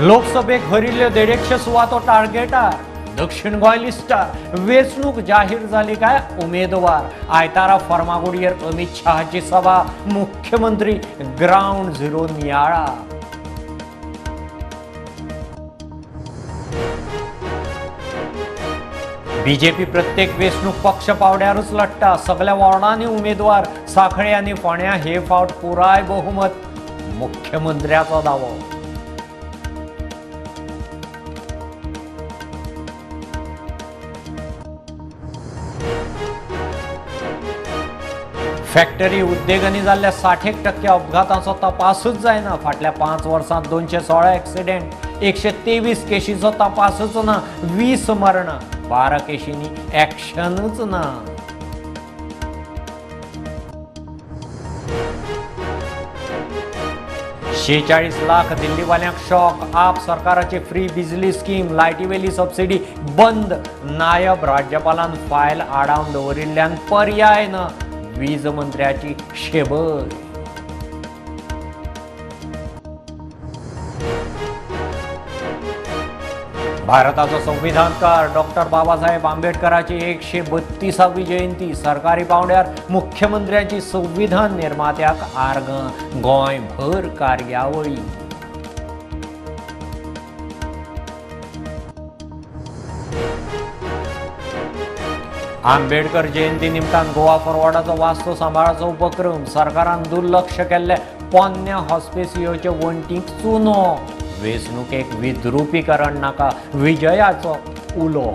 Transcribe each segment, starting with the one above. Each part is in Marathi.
लोकसभेक हरिल्ले 150 सुवातो टार्गेटार दक्षिण गोंय लिस्टार वेंचणूक जाहीर जाली काय उमेदवार आयतारा फर्मागुडयेर अमित शहाची सभा मुख्यमंत्री ग्राउंड झिरो नियाळा बीजेपी प्रत्येक वेंचणूक पक्ष पावड्यारूच लढटा सगळ्या वॉर्डांनी उमेदवार साखळे आनी फोंड्या हे फावट पुराय बहुमत मुख्यमंत्र्याचो दावो फॅक्टरी उद्देगांनी जाल्ल्या 60% अपघातांचो तपासूच जायना फाटल्या 5 वर्सांत 216 ॲक्सिडेंट 123 केशींचो तपासूच ना 20 मरणां 12 केशींनी ॲक्शनूच ना $46 लाख दिल्लीवाल्यांक शॉक आप सरकाराची फ्री बिजली स्कीम लायटीवेली सबसिडी बंद नायब राज्यपालान फायल आडावन दवरिल्ल्यान पर्याय ना वीज मंत्र्याची शेबय भारताचो संविधानकार डॉक्टर बाबासाहेब आंबेडकराची 132वी जयंती सरकारी पावंड्यार मुख्यमंत्र्यांची संविधान निर्मात्याक आर्गां गोंयभर कार्यावळी आंबेडकर जयंती निमतान गोवा फॉरवर्डाचो वास्तो सांबाळाचो उपक्रम सरकारान दुर्लक्ष केल्ले पोन्न्या हॉस्पिसियोचे वण्टीक चुनो वेंचणुकेक विद्रुपीकरण नाका विजयाचो उलो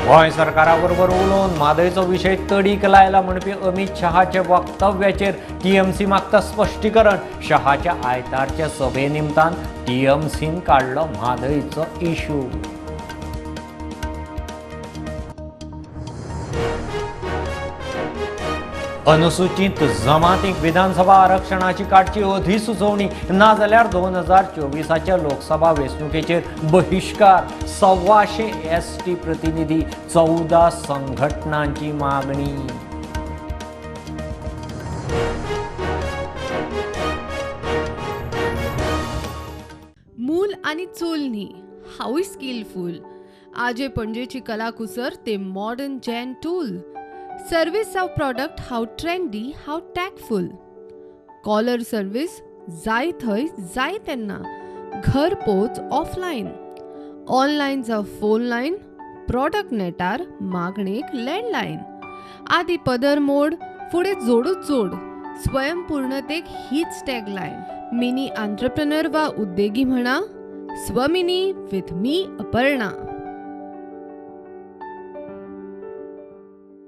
गोंय सरकारा बरोबर उलोवन म्हादयचो विशय तडीक लायला म्हणपी अमित शहाचे वक्तव्याचेर टीएमसी मागता स्पश्टीकरण शहाच्या आयतारच्या सभे निमतान टीएमसीन काडलो म्हादयचो इशू अनुसूचित जमातीक विधानसभा आरक्षणाची काडची अधिसुचोवणी ना जाल्यार 2024च्या लोकसभा वेंचणुकेचेर बहिष्कार 1,600 एसटी प्रतिनिधी 14 संघटनांची मागणी मूल आणि चूल न्ही हाऊय स्किलफुल आजे पणजेची कलाकुसर ते मॉडर्न जॅन टूल सर्विस ऑफ प्रोडक्ट हाऊ ट्रेंडी हाऊ टॅकफुल कॉलर सर्विस जाय थंय जाय तेन्ना घर पोच ऑफलायन ऑनलायन जावं फोन लायन प्रोडक्ट नेटार मागणेक लँडलायन आदी पदर मोड फुडें जोडूच जोड स्वयंपूर्णतेक हीच टॅगलायन मिनी एंटरप्रेन्योर वा उद्देगी म्हणा स्वमिनी विथ मी अपर्णा